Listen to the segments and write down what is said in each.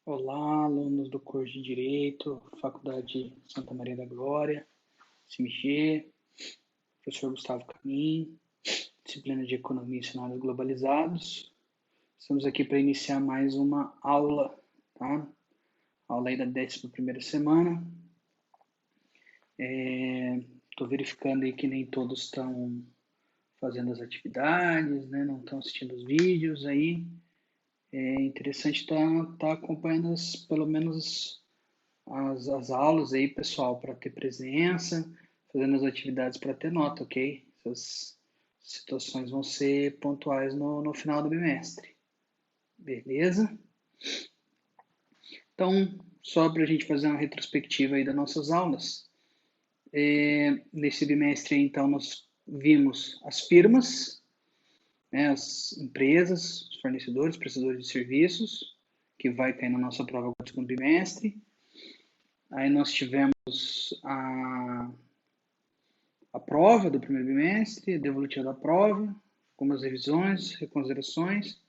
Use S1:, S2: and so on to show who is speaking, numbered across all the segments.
S1: Olá, alunos do curso de Direito, Faculdade Santa Maria da Glória, CMG, professor Gustavo Camin, disciplina de Economia e Cenários Globalizados. Estamos aqui para iniciar mais uma aula, tá? Aula aí da 11ª semana. Estou verificando aí que nem todos estão fazendo as atividades, né? Não estão assistindo os vídeos aí. É interessante estar acompanhando pelo menos as aulas aí, pessoal, para ter presença, fazendo as atividades para ter nota, ok? Essas situações vão ser pontuais no final do bimestre. Beleza? Então, só para a gente fazer uma retrospectiva aí das nossas aulas. Nesse bimestre, então, nós vimos as firmas, né, as empresas, os fornecedores, prestadores de serviços, que vai cair na nossa prova do segundo bimestre. Aí nós tivemos a prova do primeiro bimestre, a devolutiva da prova, algumas revisões, reconsiderações.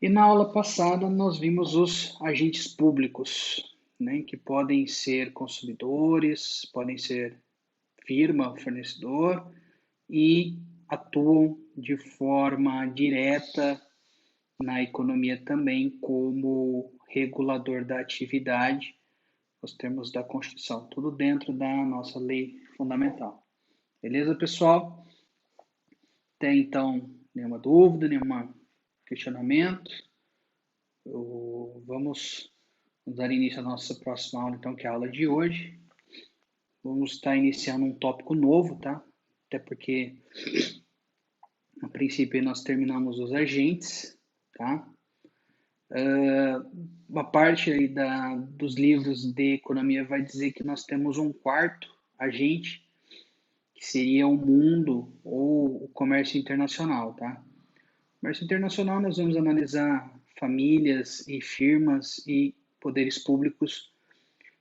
S1: E na aula passada nós vimos os agentes públicos, né, que podem ser consumidores, podem ser firma, fornecedor, e atuam de forma direta na economia também como regulador da atividade, os termos da Constituição, tudo dentro da nossa lei fundamental. Beleza, pessoal? Tem, então, nenhuma dúvida, nenhum questionamento? Vamos dar início à nossa próxima aula, então, que é a aula de hoje. Vamos estar iniciando um tópico novo, tá? Até porque, a princípio, nós terminamos os agentes, tá? Uma parte aí dos livros de economia vai dizer que nós temos um quarto agente, que seria o mundo ou o comércio internacional, tá? Comércio internacional, nós vamos analisar famílias e firmas e poderes públicos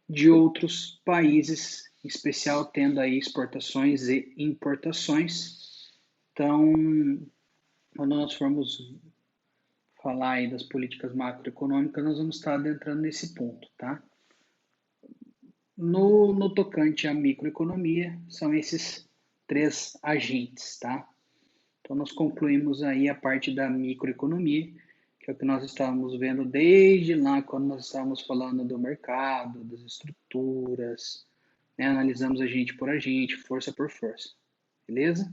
S1: de outros países, em especial tendo aí exportações e importações. Então, quando nós formos falar aí das políticas macroeconômicas, nós vamos estar adentrando nesse ponto, tá? No tocante à microeconomia, são esses três agentes, tá? Então, nós concluímos aí a parte da microeconomia, que é o que nós estávamos vendo desde lá, quando nós estávamos falando do mercado, das estruturas, né? Analisamos agente por agente, força por força. Beleza?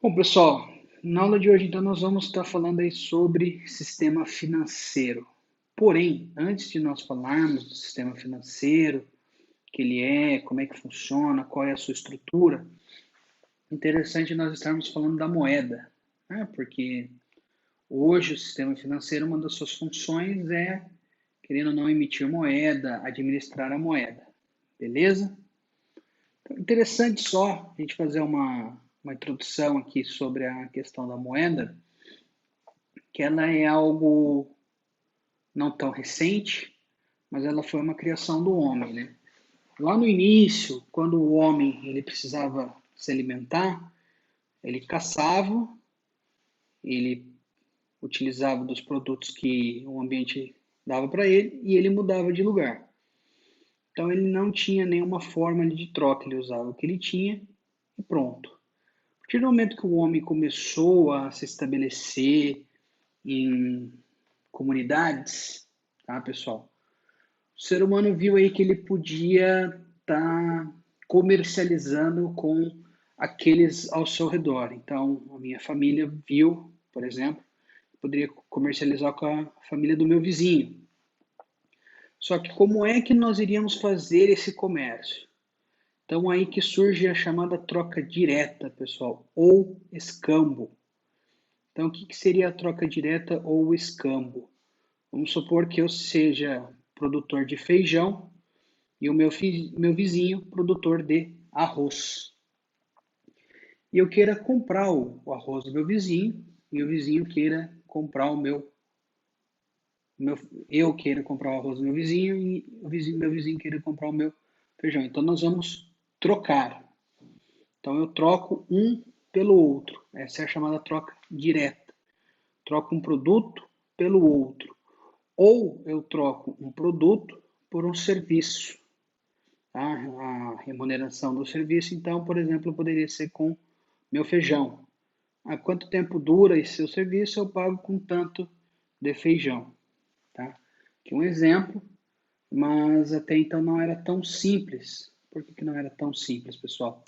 S1: Bom, pessoal, na aula de hoje, então, nós vamos estar falando aí sobre sistema financeiro. Porém, antes de nós falarmos do sistema financeiro, que ele é, como é que funciona, qual é a sua estrutura, interessante nós estarmos falando da moeda, né? Porque hoje o sistema financeiro, uma das suas funções é, querendo ou não, emitir moeda, administrar a moeda, beleza? Então, interessante só a gente fazer uma introdução aqui sobre a questão da moeda, que ela é algo não tão recente, mas ela foi uma criação do homem, né? Lá no início, quando o homem ele precisava se alimentar, ele caçava, ele utilizava dos produtos que o ambiente dava para ele e ele mudava de lugar. Então ele não tinha nenhuma forma de troca, ele usava o que ele tinha e pronto. A partir do momento que o homem começou a se estabelecer em comunidades, tá, pessoal? O ser humano viu aí que ele podia estar comercializando com aqueles ao seu redor. Então, a minha família viu, por exemplo, poderia comercializar com a família do meu vizinho. Só que como é que nós iríamos fazer esse comércio? Então aí que surge a chamada troca direta, pessoal, ou escambo. Então o que seria a troca direta ou o escambo? Vamos supor que eu seja produtor de feijão e o meu vizinho produtor de arroz. E eu queira comprar o arroz do meu vizinho e o vizinho queira comprar eu queira comprar o arroz do meu vizinho e meu vizinho queira comprar o meu feijão. Então nós vamos trocar. Então eu troco um pelo outro. Essa é a chamada troca direta. Troco um produto pelo outro. Ou eu troco um produto por um serviço, tá? A remuneração do serviço, então, por exemplo, poderia ser com meu feijão. Há quanto tempo dura esse seu serviço? Eu pago com tanto de feijão, tá? Aqui um exemplo, mas até então não era tão simples. Por que não era tão simples, pessoal?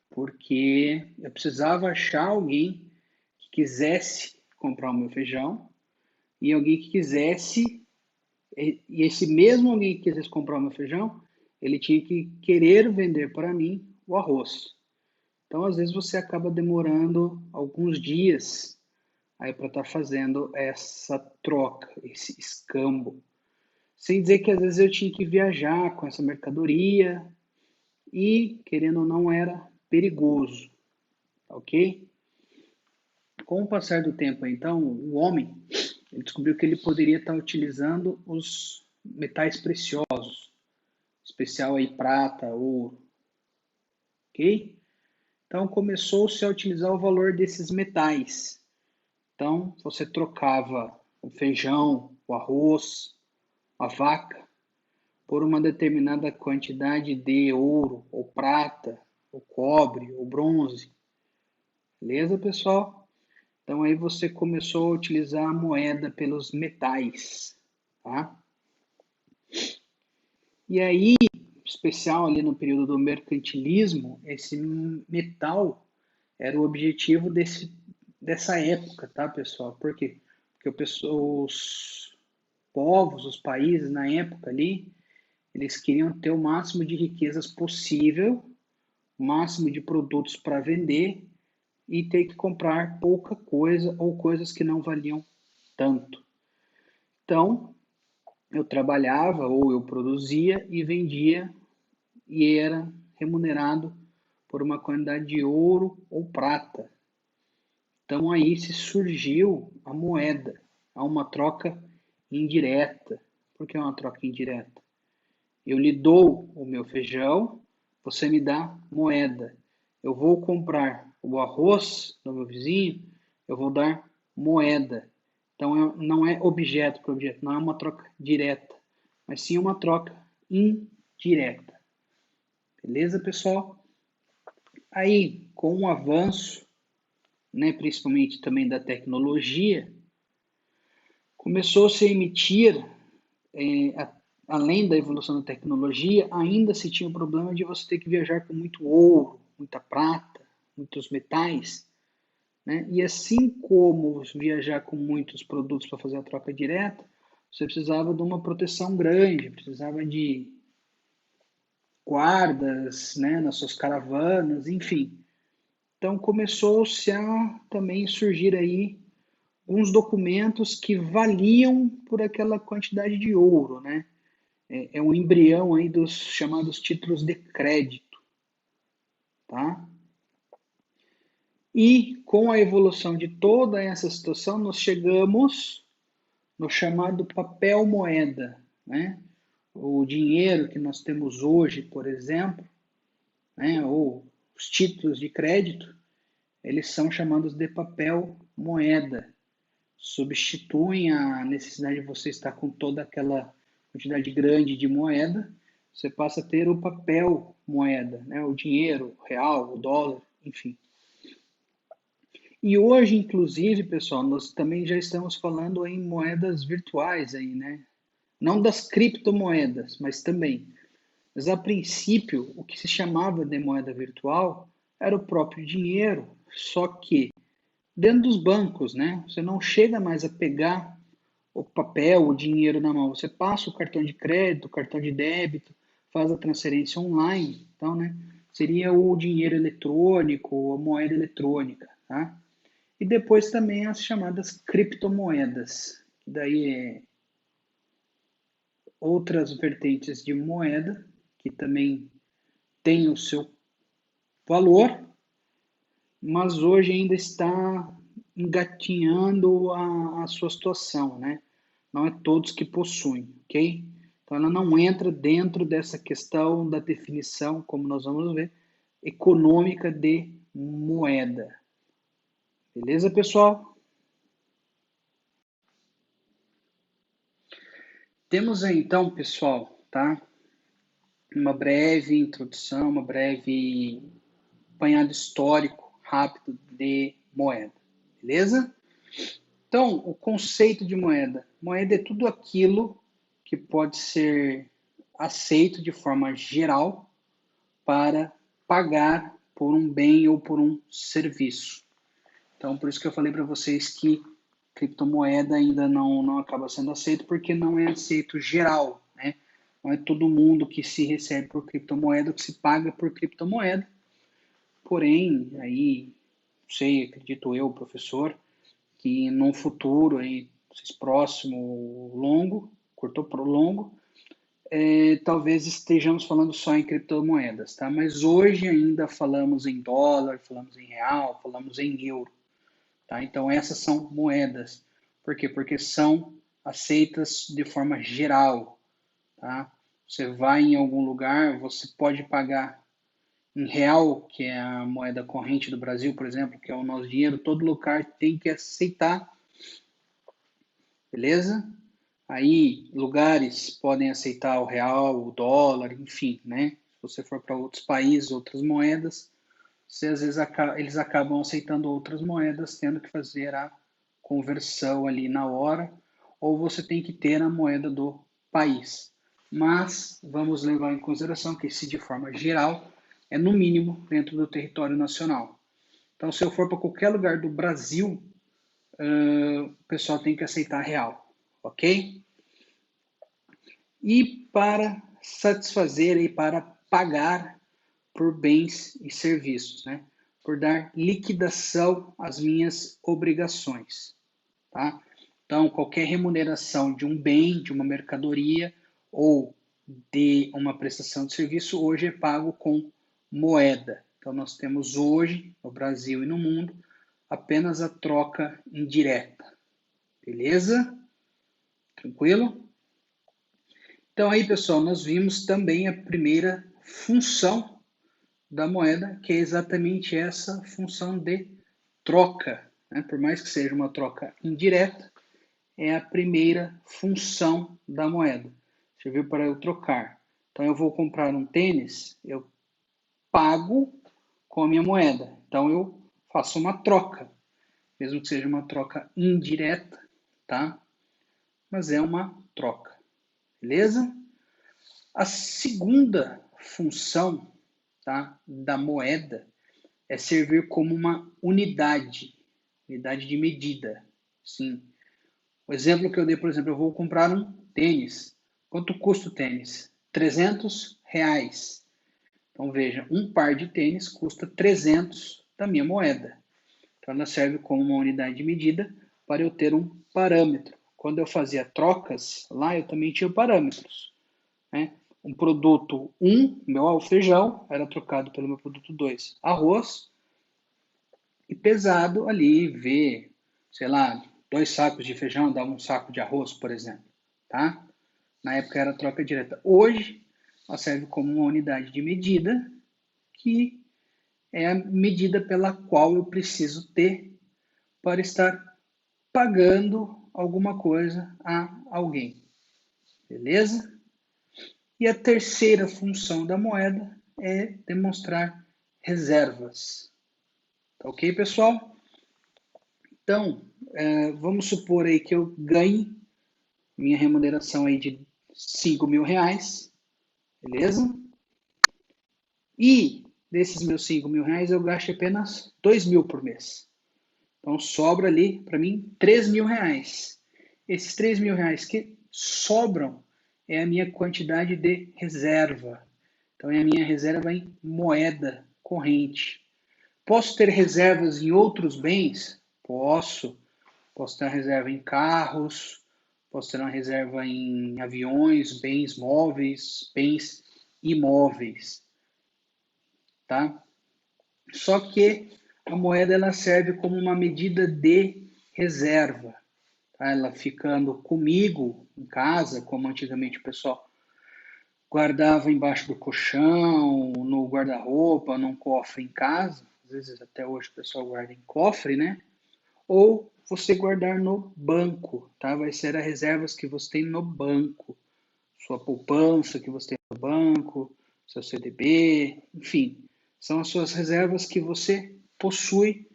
S1: Porque eu precisava achar alguém que quisesse comprar o meu feijão e alguém que quisesse, e esse mesmo alguém que quisesse comprar o meu feijão, ele tinha que querer vender para mim o arroz. Então, às vezes, você acaba demorando alguns dias aí para estar fazendo essa troca, esse escambo. Sem dizer que às vezes eu tinha que viajar com essa mercadoria e, querendo ou não, era perigoso, ok? Com o passar do tempo, então, o homem ele descobriu que ele poderia estar utilizando os metais preciosos, especial aí prata, ouro, ok? Então começou-se a utilizar o valor desses metais. Então você trocava o feijão, o arroz, a vaca por uma determinada quantidade de ouro, ou prata, ou cobre, ou bronze. Beleza, pessoal? Então aí você começou a utilizar a moeda pelos metais, tá? E aí, especial ali no período do mercantilismo, esse metal era o objetivo dessa época, tá, pessoal? Por quê? Porque os povos, os países na época ali, eles queriam ter o máximo de riquezas possível, o máximo de produtos para vender e ter que comprar pouca coisa ou coisas que não valiam tanto. Então, eu trabalhava ou eu produzia e vendia e era remunerado por uma quantidade de ouro ou prata. Então aí se surgiu a moeda, há uma troca indireta. Por que é uma troca indireta? Eu lhe dou o meu feijão, você me dá moeda. Eu vou comprar o arroz do meu vizinho, eu vou dar moeda. Então não é objeto para objeto, não é uma troca direta, mas sim uma troca indireta. Beleza, pessoal? Aí, com o avanço, né, principalmente também da tecnologia, começou-se a emitir, além da evolução da tecnologia, ainda se tinha o problema de você ter que viajar com muito ouro, muita prata, muitos metais, né? E assim como viajar com muitos produtos para fazer a troca direta, você precisava de uma proteção grande, precisava de guardas, né, nas suas caravanas, enfim. Então começou-se a também surgir aí uns documentos que valiam por aquela quantidade de ouro, né? É um embrião aí dos chamados títulos de crédito, tá? E com a evolução de toda essa situação, nós chegamos no chamado papel moeda, né? O dinheiro que nós temos hoje, por exemplo, né? Ou os títulos de crédito, eles são chamados de papel moeda. Substituem a necessidade de você estar com toda aquela quantidade grande de moeda, você passa a ter o papel moeda, né? O dinheiro, o real, o dólar, enfim. E hoje, inclusive, pessoal, nós também já estamos falando em moedas virtuais aí, né? Não das criptomoedas, mas também. Mas a princípio, o que se chamava de moeda virtual era o próprio dinheiro, só que dentro dos bancos, né? Você não chega mais a pegar o papel, o dinheiro na mão. Você passa o cartão de crédito, o cartão de débito, faz a transferência online. Então, né? Seria o dinheiro eletrônico, a moeda eletrônica, tá? E depois também as chamadas criptomoedas, que daí é outras vertentes de moeda, que também tem o seu valor, mas hoje ainda está engatinhando a sua situação, né? Não é todos que possuem, ok? Então ela não entra dentro dessa questão da definição, como nós vamos ver, econômica de moeda. Beleza, pessoal? Temos aí então, pessoal, tá? Uma breve introdução, uma breve apanhado histórico rápido de moeda, beleza? Então, o conceito de moeda. Moeda é tudo aquilo que pode ser aceito de forma geral para pagar por um bem ou por um serviço. Então, por isso que eu falei para vocês que criptomoeda ainda não acaba sendo aceito, porque não é aceito geral, né? Não é todo mundo que se recebe por criptomoeda, que se paga por criptomoeda. Porém, aí, sei, acredito eu, professor, que num futuro aí, próximo, longo, curto ou longo, talvez estejamos falando só em criptomoedas, tá? Mas hoje ainda falamos em dólar, falamos em real, falamos em euro, tá? Então essas são moedas. Por quê? Porque são aceitas de forma geral, tá? Você vai em algum lugar, você pode pagar em real, que é a moeda corrente do Brasil, por exemplo, que é o nosso dinheiro, todo lugar tem que aceitar, beleza? Aí, lugares podem aceitar o real, o dólar, enfim, né? Se você for para outros países, outras moedas, você, às vezes eles acabam aceitando outras moedas, tendo que fazer a conversão ali na hora, ou você tem que ter a moeda do país. Mas vamos levar em consideração que, se de forma geral, é no mínimo dentro do território nacional. Então, se eu for para qualquer lugar do Brasil, o pessoal tem que aceitar real, ok? E para satisfazer e para pagar por bens e serviços, né? Por dar liquidação às minhas obrigações, tá? Então, qualquer remuneração de um bem, de uma mercadoria ou de uma prestação de serviço hoje é pago com moeda. Então, nós temos hoje, no Brasil e no mundo, apenas a troca indireta. Beleza? Tranquilo? Então aí, pessoal, nós vimos também a primeira função da moeda, que é exatamente essa função de troca, né? Por mais que seja uma troca indireta, é a primeira função da moeda. Serviu para eu trocar. Então eu vou comprar um tênis, eu pago com a minha moeda. Então eu faço uma troca, mesmo que seja uma troca indireta, tá? Mas é uma troca, beleza? A segunda função, tá, da moeda é servir como uma unidade de medida. Sim. O exemplo que eu dei, por exemplo, eu vou comprar um tênis. Quanto custa o tênis? R$ 300. Então veja, um par de tênis custa 300 da minha moeda. Então ela serve como uma unidade de medida para eu ter um parâmetro. Quando eu fazia trocas lá, eu também tinha parâmetros, né? Um produto 1, meu feijão, era trocado pelo meu produto 2, arroz, e pesado ali, ver, sei lá, 2 sacos de feijão dá um saco de arroz, por exemplo, tá? Na época era troca direta. Hoje, ela serve como uma unidade de medida, que é a medida pela qual eu preciso ter para estar pagando alguma coisa a alguém, beleza? E a terceira função da moeda é demonstrar reservas. Tá ok, pessoal? Então, vamos supor aí que eu ganhe minha remuneração aí de R$ 5.000, beleza? E desses meus R$ 5.000 eu gasto apenas 2.000 por mês. Então sobra ali para mim R$ 3.000. Esses R$ 3.000 que sobram é a minha quantidade de reserva. Então é a minha reserva em moeda corrente. Posso ter reservas em outros bens? Posso. Posso ter uma reserva em carros, posso ter uma reserva em aviões, bens móveis, bens imóveis, tá? Só que a moeda ela serve como uma medida de reserva, tá? Ela ficando comigo em casa, como antigamente o pessoal guardava embaixo do colchão, no guarda-roupa, num cofre em casa, às vezes até hoje o pessoal guarda em cofre, né? Ou você guardar no banco, tá? Vai ser as reservas que você tem no banco, sua poupança que você tem no banco, seu CDB, enfim, são as suas reservas que você possui,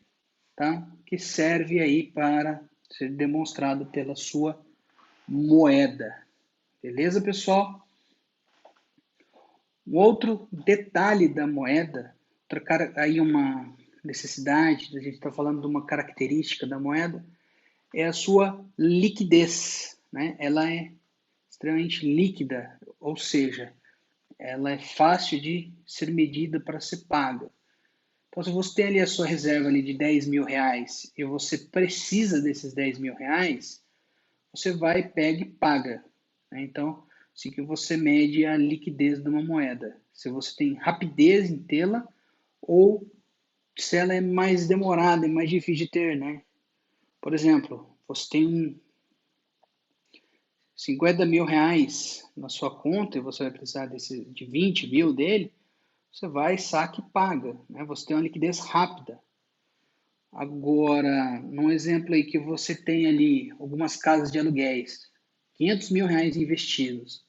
S1: tá? Que serve aí para ser demonstrado pela sua moeda. Beleza, pessoal? Um outro detalhe da moeda, aí uma necessidade, a gente está falando de uma característica da moeda, é a sua liquidez, né? Ela é extremamente líquida, ou seja, ela é fácil de ser medida para ser paga. Então, se você tem ali a sua reserva ali de 10 mil reais e você precisa desses 10 mil reais, você vai, pega e paga. Né? Então, assim que você mede a liquidez de uma moeda. Se você tem rapidez em tê-la ou se ela é mais demorada, é mais difícil de ter, né? Por exemplo, você tem 50 mil reais na sua conta e você vai precisar de 20 mil dele, você vai, saca e paga. Né? Você tem uma liquidez rápida. Agora, num exemplo aí que você tem ali algumas casas de aluguéis, 500 mil reais investidos,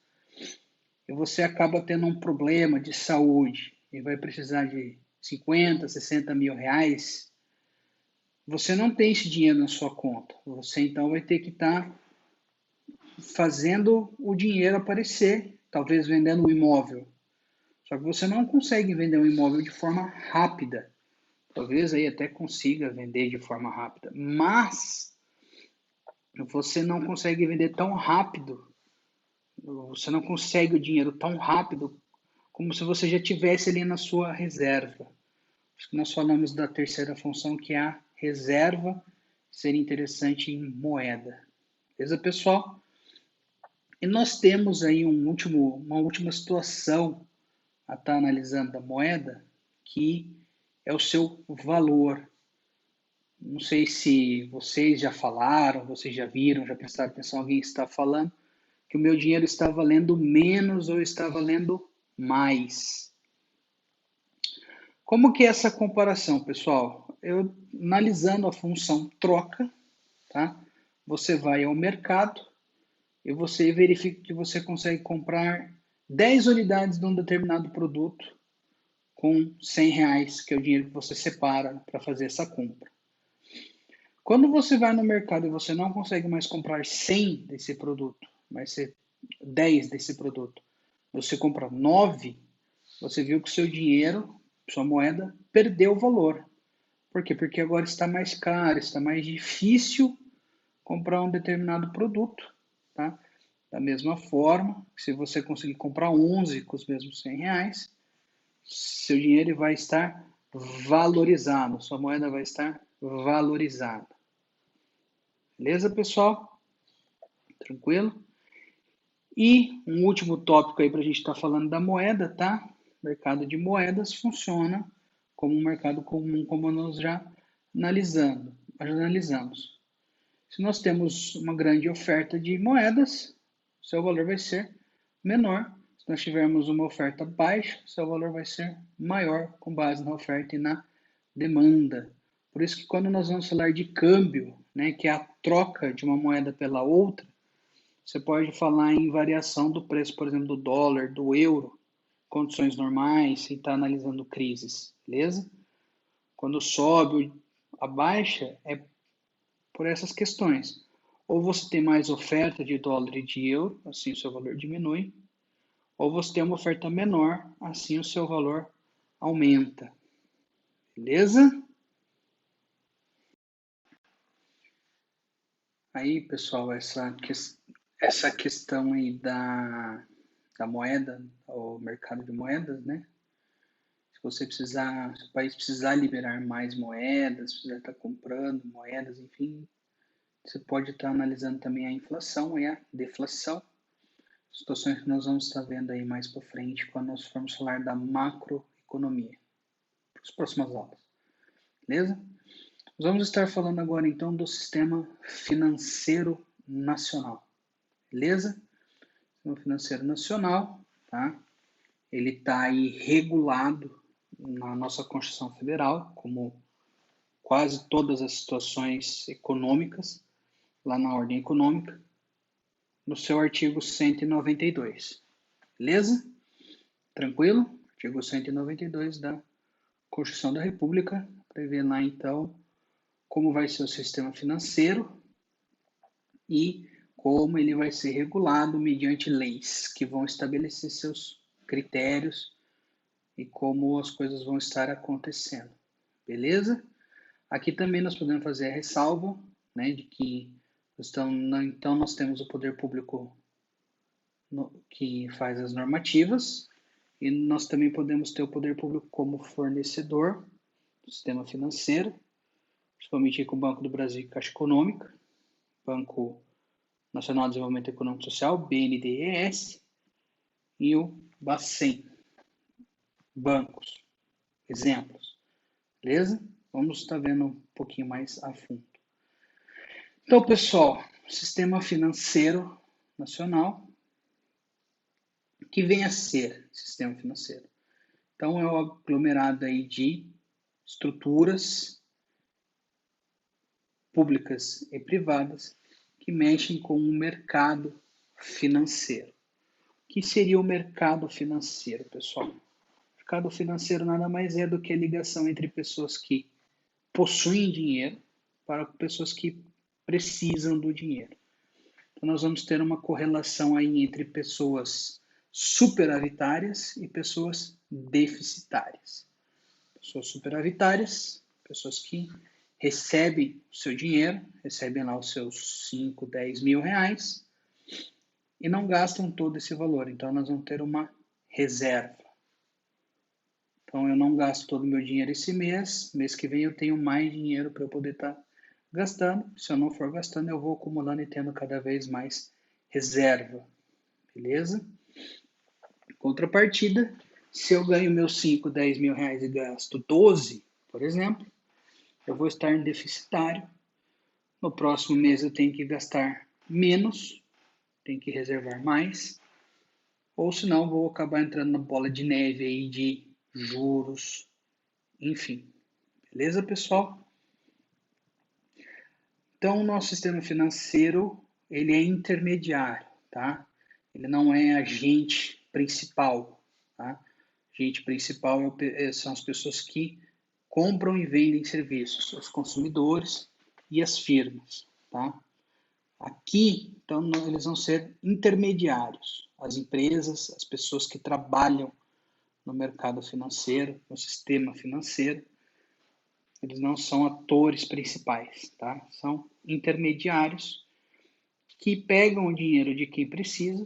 S1: e você acaba tendo um problema de saúde e vai precisar de 50, 60 mil reais, você não tem esse dinheiro na sua conta. Você então vai ter que estar fazendo o dinheiro aparecer, talvez vendendo um imóvel. Só que você não consegue vender um imóvel de forma rápida. Talvez aí até consiga vender de forma rápida, mas você não consegue vender tão rápido, você não consegue o dinheiro tão rápido como se você já tivesse ali na sua reserva. Acho que nós falamos da terceira função, que é a reserva ser interessante em moeda. Beleza, pessoal? E nós temos aí uma última situação a estar analisando da moeda, que é o seu valor. Não sei se vocês já falaram, vocês já viram, já prestaram atenção, alguém está falando que o meu dinheiro está valendo menos ou está valendo mais. Como que é essa comparação, pessoal? Eu analisando a função troca, tá? Você vai ao mercado e você verifica que você consegue comprar 10 unidades de um determinado produto com 100 reais, que é o dinheiro que você separa para fazer essa compra. Quando você vai no mercado e você não consegue mais comprar 100 desse produto, mas ser 10 desse produto, você compra 9, você viu que o seu dinheiro, sua moeda, perdeu valor. Por quê? Porque agora está mais caro, está mais difícil comprar um determinado produto. Tá? Da mesma forma, se você conseguir comprar 11 com os mesmos 100 reais, seu dinheiro vai estar valorizado, sua moeda vai estar valorizada. Beleza, pessoal? Tranquilo? E um último tópico aí para a gente estar falando da moeda, tá? O mercado de moedas funciona como um mercado comum, como nós já analisamos. Se nós temos uma grande oferta de moedas, seu valor vai ser menor. Se nós tivermos uma oferta baixa, seu valor vai ser maior com base na oferta e na demanda. Por isso que quando nós vamos falar de câmbio, né, que é a troca de uma moeda pela outra, você pode falar em variação do preço, por exemplo, do dólar, do euro, condições normais, sem estar analisando crises, beleza? Quando sobe, abaixa, é por essas questões. Ou você tem mais oferta de dólar e de euro, assim o seu valor diminui, ou você tem uma oferta menor, assim o seu valor aumenta. Beleza? Aí, pessoal, essa questão aí da moeda, o mercado de moedas, né? Se o país precisar liberar mais moedas, precisar estar comprando moedas, enfim, você pode estar analisando também a inflação e a deflação, situações que nós vamos estar vendo aí mais para frente quando nós formos falar da macroeconomia, para as próximas aulas, beleza? Nós vamos estar falando agora então do sistema financeiro nacional, beleza? O sistema financeiro nacional, tá? Ele está aí regulado na nossa Constituição Federal como quase todas as situações econômicas, lá na ordem econômica, no seu artigo 192. Beleza? Tranquilo? Artigo 192 da Constituição da República prevê lá, então, como vai ser o sistema financeiro e como ele vai ser regulado mediante leis que vão estabelecer seus critérios e como as coisas vão estar acontecendo. Beleza? Aqui também nós podemos fazer a ressalva, né, de que então nós temos o poder público que faz as normativas e nós também podemos ter o poder público como fornecedor do sistema financeiro, principalmente com o Banco do Brasil e Caixa Econômica, Banco Nacional de Desenvolvimento Econômico e Social, BNDES, e o Bacen. Bancos, exemplos. Beleza? Vamos estar vendo um pouquinho mais a fundo. Então, pessoal, sistema financeiro nacional, que vem a ser sistema financeiro. Então, é o aglomerado aí de estruturas públicas e privadas que mexem com o mercado financeiro. O que seria o mercado financeiro, pessoal? O mercado financeiro nada mais é do que a ligação entre pessoas que possuem dinheiro para pessoas que precisam do dinheiro. Então, nós vamos ter uma correlação aí entre pessoas superavitárias e pessoas deficitárias. Pessoas superavitárias, pessoas que recebem o seu dinheiro, recebem lá os seus 5, 10 mil reais e não gastam todo esse valor. Então, nós vamos ter uma reserva. Então, eu não gasto todo o meu dinheiro esse mês que vem eu tenho mais dinheiro para eu poder estar gastando. Se eu não for gastando, eu vou acumulando e tendo cada vez mais reserva. Beleza? Contrapartida, se eu ganho meus 5, 10 mil reais e gasto 12, por exemplo, eu vou estar deficitário. No próximo mês eu tenho que gastar menos, tenho que reservar mais, ou senão vou acabar entrando na bola de neve aí de juros, enfim. Beleza, pessoal? Então, o nosso sistema financeiro, ele é intermediário, tá? Ele não é agente principal, tá? Agente principal são as pessoas que compram e vendem serviços, os consumidores e as firmas, tá? Aqui, então, eles vão ser intermediários, as empresas, as pessoas que trabalham no mercado financeiro, no sistema financeiro, eles não são atores principais, tá? São intermediários que pegam o dinheiro de quem precisa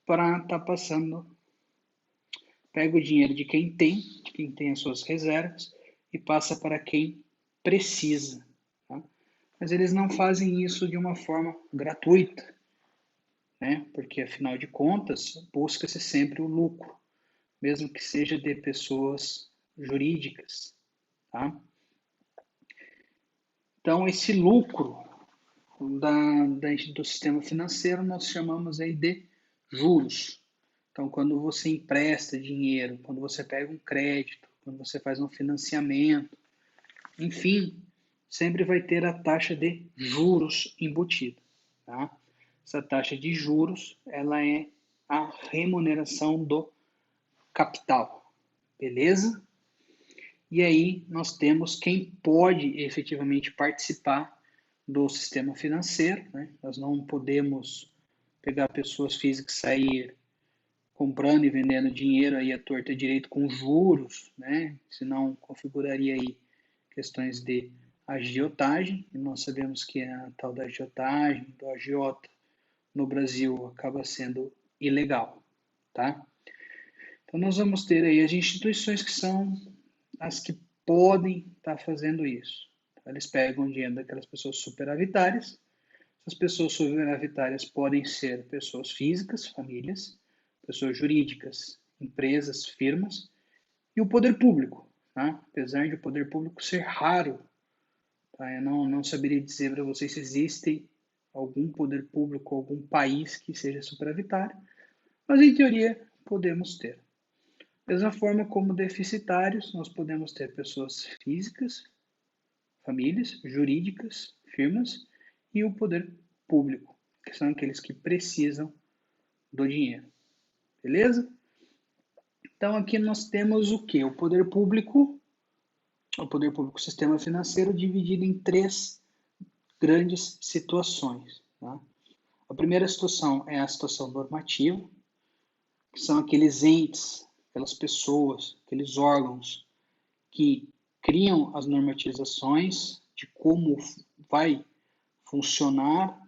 S1: para estar passando, pega o dinheiro de quem tem as suas reservas e passa para quem precisa, tá? Mas eles não fazem isso de uma forma gratuita, né? Porque afinal de contas busca-se sempre o lucro, mesmo que seja de pessoas jurídicas, tá? Então, esse lucro do sistema financeiro nós chamamos aí de juros. Então, quando você empresta dinheiro, quando você pega um crédito, quando você faz um financiamento, enfim, sempre vai ter a taxa de juros embutida, tá? Essa taxa de juros, ela é a remuneração do capital, beleza? E aí nós temos quem pode efetivamente participar do sistema financeiro, né? Nós não podemos pegar pessoas físicas e sair comprando e vendendo dinheiro aí à torta e direito com juros, né? Senão configuraria aí questões de agiotagem, e nós sabemos que a tal da agiotagem, do agiota, no Brasil acaba sendo ilegal, tá? Então nós vamos ter aí as instituições que são as que podem estar fazendo isso. Eles pegam o dinheiro daquelas pessoas superavitárias. Essas pessoas superavitárias podem ser pessoas físicas, famílias, pessoas jurídicas, empresas, firmas, e o poder público. Tá? Apesar de o poder público ser raro, tá? Eu não saberia dizer para vocês se existe algum poder público, algum país que seja superavitário, mas em teoria podemos ter. Da mesma forma como deficitários, nós podemos ter pessoas físicas, famílias jurídicas, firmas, e o poder público, que são aqueles que precisam do dinheiro. Beleza? Então, aqui nós temos o quê? O poder público, o sistema financeiro, dividido em 3 grandes situações. Tá? A primeira situação é a situação normativa, que são aqueles entes, aquelas pessoas, aqueles órgãos que criam as normatizações de como vai funcionar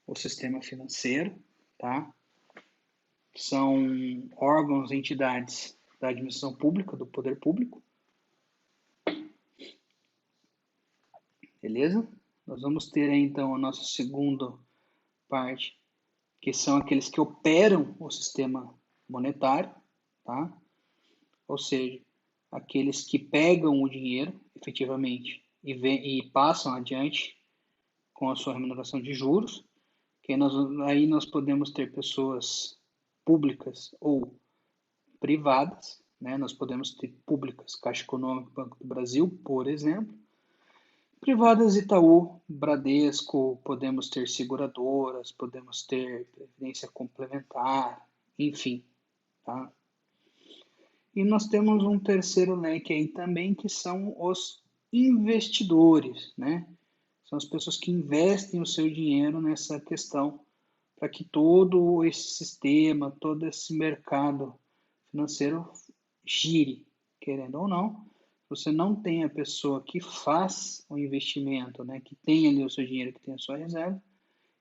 S1: o sistema financeiro, tá? São órgãos, entidades da administração pública, do poder público. Beleza? Nós vamos ter aí, então, a nossa segunda parte, que são aqueles que operam o sistema monetário, tá? Ou seja, aqueles que pegam o dinheiro, efetivamente, e passam adiante com a sua remuneração de juros, que aí nós podemos ter pessoas públicas ou privadas, né? Nós podemos ter públicas, Caixa Econômica, Banco do Brasil, por exemplo, privadas, Itaú, Bradesco, podemos ter seguradoras, podemos ter previdência complementar, enfim, tá? E nós temos um terceiro leque aí também, que são os investidores, né? São as pessoas que investem o seu dinheiro nessa questão, para que todo esse sistema, todo esse mercado financeiro gire, querendo ou não. Você não tem a pessoa que faz o investimento, né, que tem ali o seu dinheiro, que tem a sua reserva,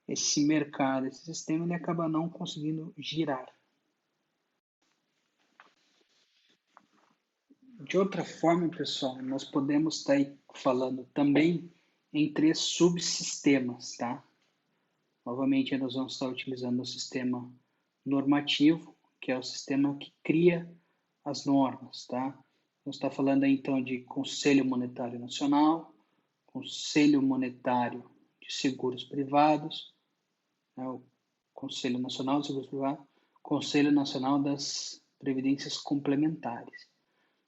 S1: esse mercado, esse sistema, ele acaba não conseguindo girar. De outra forma, pessoal, nós podemos estar aí falando também em 3 subsistemas, tá? Novamente, nós vamos estar utilizando o sistema normativo, que é o sistema que cria as normas, tá? Vamos estar falando aí, então, de Conselho Monetário Nacional, Conselho Monetário de Seguros Privados, né, o Conselho Nacional de Seguros Privados, Conselho Nacional das Previdências Complementares,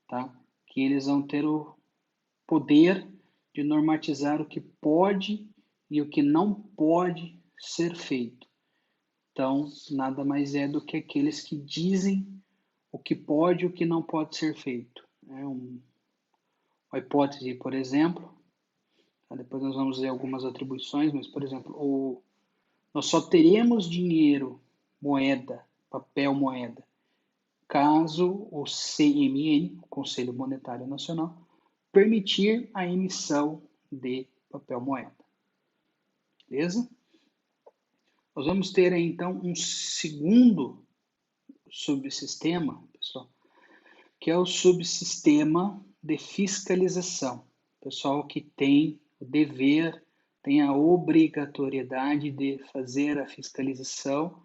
S1: tá? Que eles vão ter o poder de normatizar o que pode e o que não pode ser feito. Então, nada mais é do que aqueles que dizem o que pode e o que não pode ser feito. É uma hipótese, por exemplo, depois nós vamos ver algumas atribuições, mas, por exemplo, nós só teremos dinheiro, moeda, papel moeda, caso o CMN, o Conselho Monetário Nacional, permitir a emissão de papel moeda. Beleza? Nós vamos ter aí, então, um segundo subsistema, pessoal, que é o subsistema de fiscalização. Pessoal que tem o dever, tem a obrigatoriedade de fazer a fiscalização,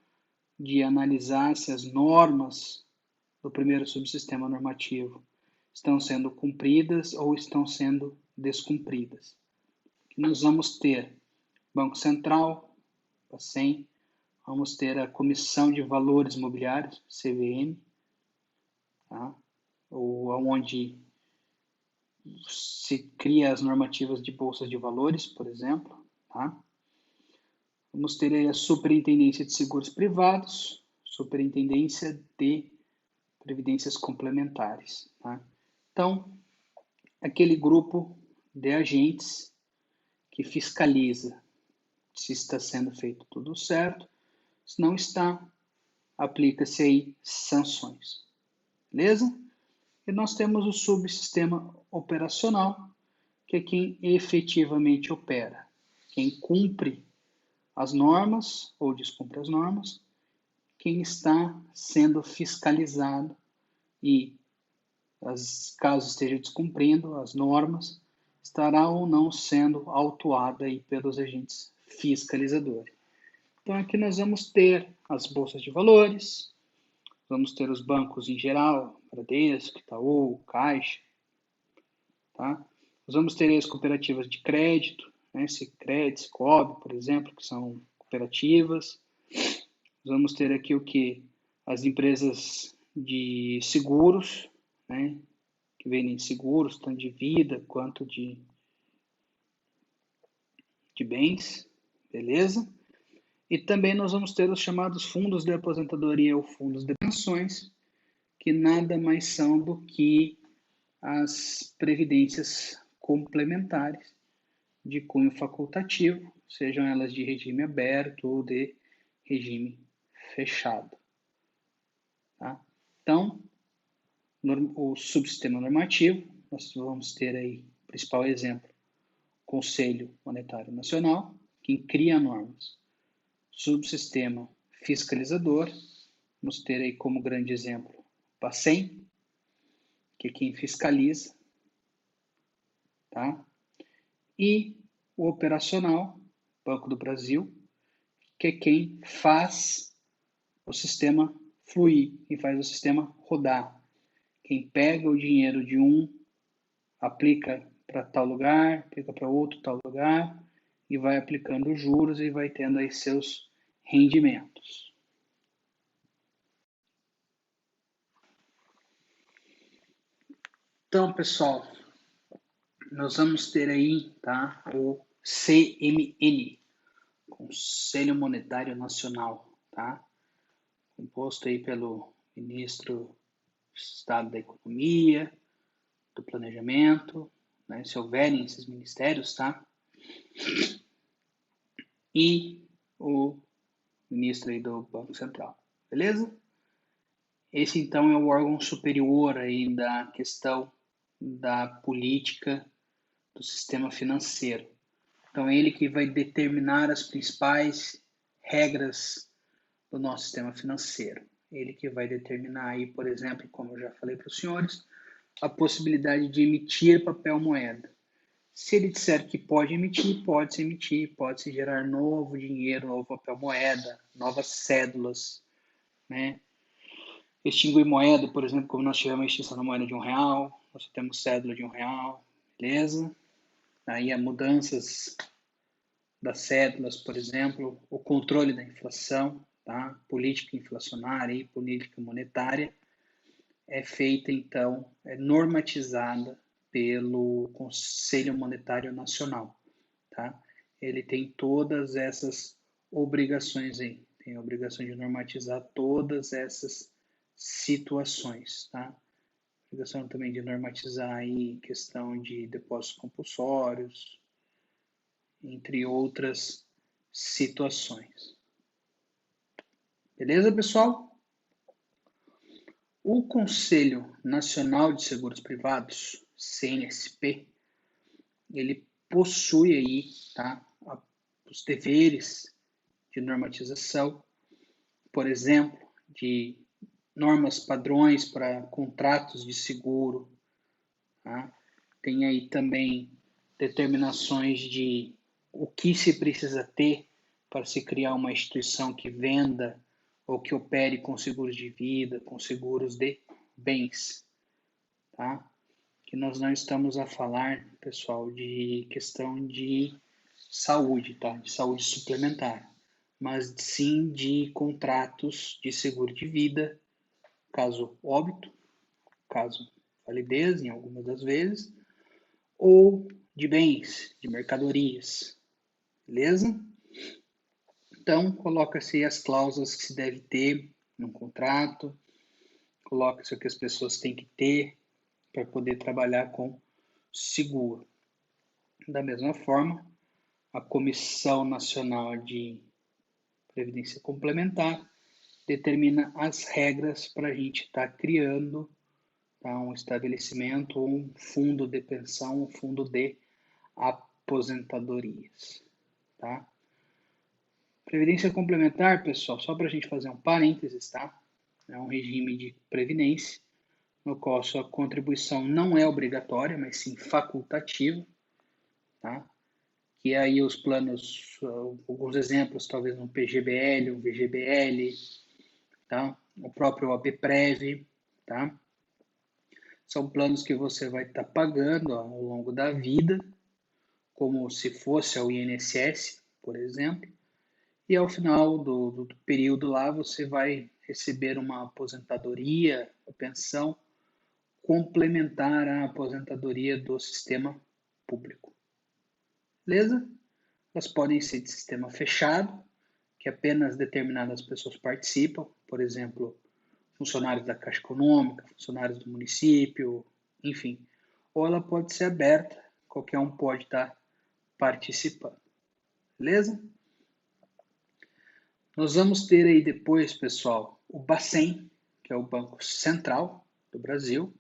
S1: de analisar se as normas do primeiro subsistema normativo estão sendo cumpridas ou estão sendo descumpridas. Nós vamos ter Banco Central, Bacen, vamos ter a Comissão de Valores Mobiliários, CVM, tá? Onde se cria as normativas de bolsas de valores, por exemplo, tá? Vamos ter aí a Superintendência de Seguros Privados, Superintendência de Previdências Complementares, tá? Então, aquele grupo de agentes que fiscaliza se está sendo feito tudo certo, se não está, aplica-se aí sanções, beleza? E nós temos o subsistema operacional, que é quem efetivamente opera, quem cumpre as normas ou descumpre as normas, quem está sendo fiscalizado e, caso esteja descumprindo as normas, estará ou não sendo autuada aí pelos agentes fiscalizadores. Então aqui nós vamos ter as bolsas de valores, vamos ter os bancos em geral, Bradesco, Itaú, Caixa, tá? Nós vamos ter as cooperativas de crédito, né? Sicredi, Cicobi, por exemplo, que são cooperativas. Nós vamos ter aqui o que? As empresas de seguros, né? Que vendem seguros, tanto de vida quanto de de bens, beleza? E também nós vamos ter os chamados fundos de aposentadoria ou fundos de pensões, que nada mais são do que as previdências complementares de cunho facultativo, sejam elas de regime aberto ou de regime fechado. Tá? Então, o subsistema normativo, nós vamos ter aí, principal exemplo, Conselho Monetário Nacional, que cria normas. Subsistema fiscalizador, vamos ter aí como grande exemplo o Bacen, que é quem fiscaliza, tá? E o operacional, Banco do Brasil, que é quem faz o sistema fluir, quem faz o sistema rodar. Quem pega o dinheiro de um, aplica para tal lugar, aplica para outro tal lugar, e vai aplicando juros e vai tendo aí seus rendimentos. Então, pessoal, nós vamos ter aí, tá, o CMN, Conselho Monetário Nacional, tá? Composto aí pelo ministro do Estado da Economia, do Planejamento, né, se houverem esses ministérios, tá? E o ministro aí do Banco Central, beleza? Esse então é o órgão superior aí da questão da política do sistema financeiro. Então é ele que vai determinar as principais regras do nosso sistema financeiro. Ele que vai determinar aí, por exemplo, como eu já falei para os senhores, a possibilidade de emitir papel moeda. Se ele disser que pode emitir, pode-se emitir, pode-se gerar novo dinheiro, novo papel moeda, novas cédulas, né? Extinguir moeda, por exemplo, como nós tivemos a extinção da moeda de R$1, nós temos cédula de R$1, beleza? Aí há mudanças das cédulas, por exemplo, o controle da inflação, tá? Política inflacionária e política monetária é feita, então, é normatizada pelo Conselho Monetário Nacional, tá? Ele tem todas essas obrigações aí, tem a obrigação de normatizar todas essas situações, tá? Obrigação também de normatizar aí questão de depósitos compulsórios, entre outras situações. Beleza, pessoal? O Conselho Nacional de Seguros Privados, CNSP, ele possui aí, tá, os deveres de normatização, por exemplo, de normas padrões para contratos de seguro, tá? Tem aí também determinações de o que se precisa ter para se criar uma instituição que venda ou que opere com seguros de vida, com seguros de bens, tá? Que nós não estamos a falar, pessoal, de questão de saúde, tá? De saúde suplementar, mas sim de contratos de seguro de vida, caso óbito, caso validez, em algumas das vezes, ou de bens, de mercadorias, beleza? Então, coloca-se as cláusulas que se deve ter no contrato, coloca-se o que as pessoas têm que ter para poder trabalhar com seguro. Da mesma forma, a Comissão Nacional de Previdência Complementar determina as regras para a gente estar criando, tá, um estabelecimento ou um fundo de pensão, um fundo de aposentadorias. Tá? Previdência complementar, pessoal, só para a gente fazer um parênteses, tá? É um regime de previdência no qual a sua contribuição não é obrigatória, mas sim facultativa, tá? Que aí os planos, alguns exemplos, talvez um PGBL, um VGBL, tá? O próprio ABPREV, tá? São planos que você vai estar pagando ao longo da vida, como se fosse o INSS, por exemplo, e ao final do período lá você vai receber uma aposentadoria, uma pensão complementar à aposentadoria do sistema público. Beleza? Elas podem ser de sistema fechado, que apenas determinadas pessoas participam, por exemplo, funcionários da Caixa Econômica, funcionários do município, enfim. Ou ela pode ser aberta, qualquer um pode estar participando. Beleza? Nós vamos ter aí depois, pessoal, o Bacen, que é o Banco Central do Brasil,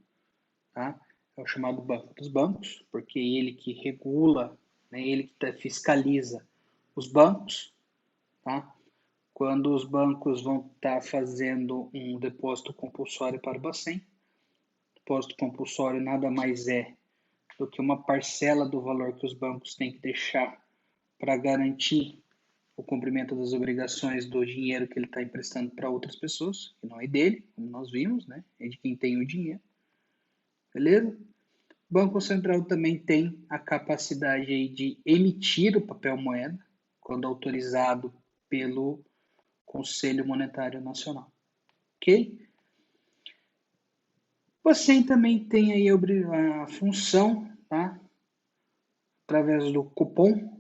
S1: tá? É o chamado Banco dos Bancos, porque é ele que regula, né, ele que fiscaliza os bancos, tá? Quando os bancos vão estar fazendo um depósito compulsório para o Bacen, depósito compulsório nada mais é do que uma parcela do valor que os bancos têm que deixar para garantir o cumprimento das obrigações do dinheiro que ele está emprestando para outras pessoas, que não é dele, como nós vimos, né? É de quem tem o dinheiro. Beleza? O Banco Central também tem a capacidade aí de emitir o papel moeda, quando autorizado pelo Conselho Monetário Nacional. Ok? Você também tem aí a função, tá? Através do cupom,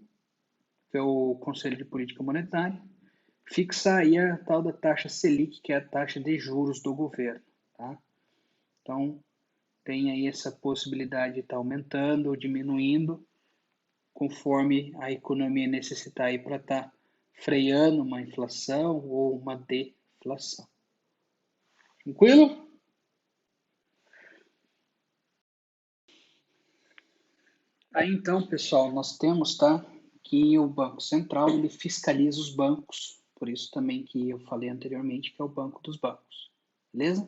S1: que é o Conselho de Política Monetária, fixar aí a tal da taxa Selic, que é a taxa de juros do governo, tá? Então, tem aí essa possibilidade de estar aumentando ou diminuindo, conforme a economia necessitar aí para estar freando uma inflação ou uma deflação. Tranquilo? Aí então, pessoal, nós temos, tá, que o Banco Central ele fiscaliza os bancos, por isso também que eu falei anteriormente que é o Banco dos Bancos, beleza?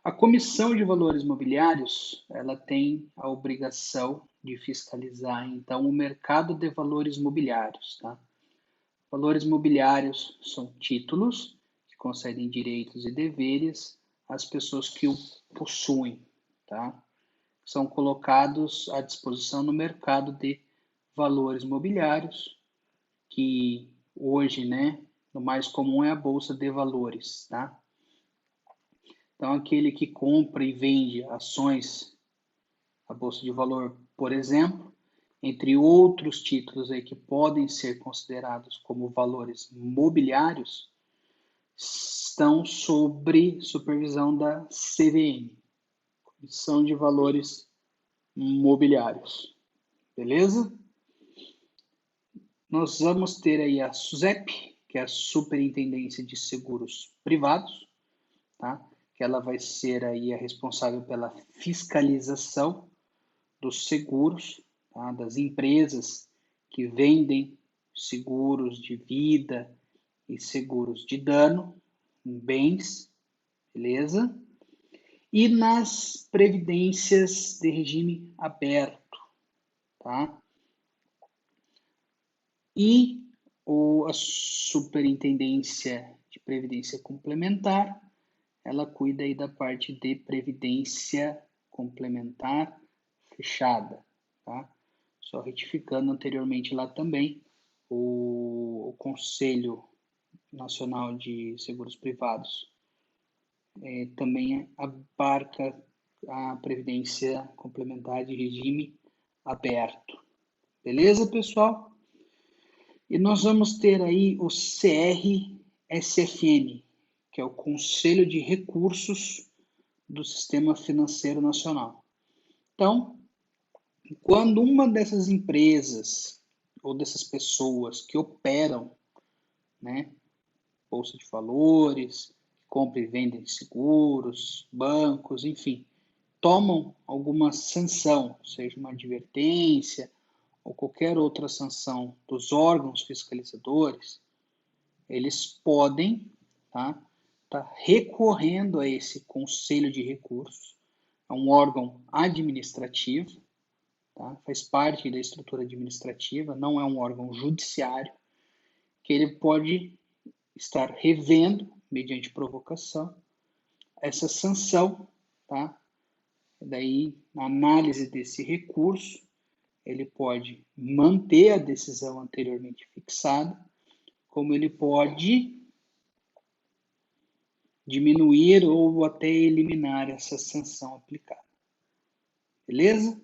S1: A Comissão de Valores Mobiliários, ela tem a obrigação de fiscalizar, então, o mercado de valores mobiliários, tá? Valores mobiliários são títulos que concedem direitos e deveres às pessoas que o possuem, tá? São colocados à disposição no mercado de valores mobiliários, que hoje, né, o mais comum é a bolsa de valores, tá? Então, aquele que compra e vende ações, a bolsa de valor, por exemplo, entre outros títulos aí que podem ser considerados como valores mobiliários, estão sob supervisão da CVM, Comissão de Valores Mobiliários. Beleza? Nós vamos ter aí a SUSEP, que é a Superintendência de Seguros Privados, tá? Que ela vai ser aí a responsável pela fiscalização dos seguros, tá? Das empresas que vendem seguros de vida e seguros de dano em bens, beleza? E nas previdências de regime aberto, tá? E a Superintendência de Previdência Complementar, ela cuida aí da parte de previdência complementar fechada, tá? Só retificando anteriormente lá também, o Conselho Nacional de Seguros Privados também abarca a previdência complementar de regime aberto. Beleza, pessoal? E nós vamos ter aí o CRSFN, que é o Conselho de Recursos do Sistema Financeiro Nacional. Então, quando uma dessas empresas ou dessas pessoas que operam, né, bolsa de valores, compram e vendem seguros, bancos, enfim, tomam alguma sanção, seja uma advertência ou qualquer outra sanção dos órgãos fiscalizadores, eles podem tá recorrendo a esse conselho de recursos, é um órgão administrativo, tá? Faz parte da estrutura administrativa, não é um órgão judiciário, que ele pode estar revendo, mediante provocação, essa sanção, tá? Daí, na análise desse recurso, ele pode manter a decisão anteriormente fixada, como ele pode diminuir ou até eliminar essa sanção aplicada. Beleza?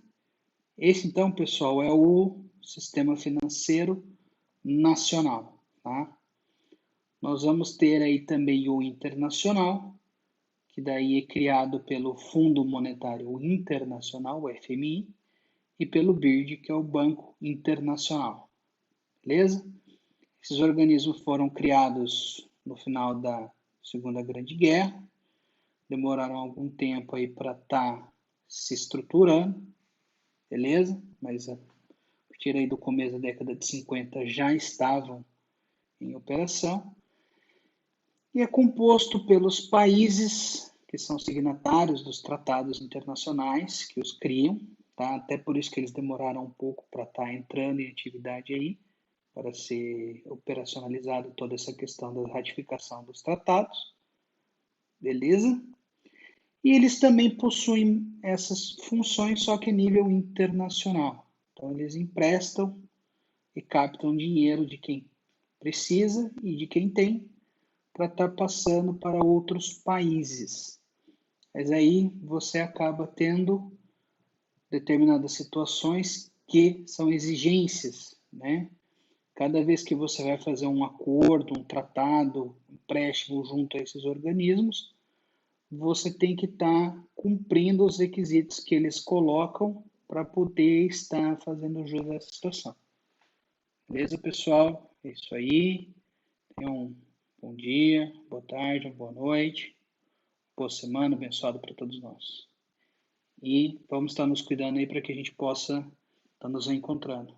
S1: Esse, então, pessoal, é o sistema financeiro nacional, tá? Nós vamos ter aí também o internacional, que daí é criado pelo Fundo Monetário Internacional, o FMI, e pelo BIRD, que é o Banco Internacional, beleza? Esses organismos foram criados no final da Segunda Grande Guerra, demoraram algum tempo aí para estar se estruturando, beleza? Mas a partir aí do começo da década de 50 já estavam em operação. E é composto pelos países que são signatários dos tratados internacionais que os criam, tá? Até por isso que eles demoraram um pouco para estar entrando em atividade aí, para ser operacionalizado toda essa questão da ratificação dos tratados, beleza? E eles também possuem essas funções, só que a nível internacional. Então, eles emprestam e captam dinheiro de quem precisa e de quem tem para estar passando para outros países. Mas aí você acaba tendo determinadas situações que são exigências, né? Cada vez que você vai fazer um acordo, um tratado, um empréstimo junto a esses organismos, você tem que estar cumprindo os requisitos que eles colocam para poder estar fazendo jus a essa situação. Beleza, pessoal? É isso aí. Tenham um bom dia, boa tarde, boa noite, boa semana, abençoado para todos nós. E vamos estar nos cuidando aí para que a gente possa estar nos encontrando.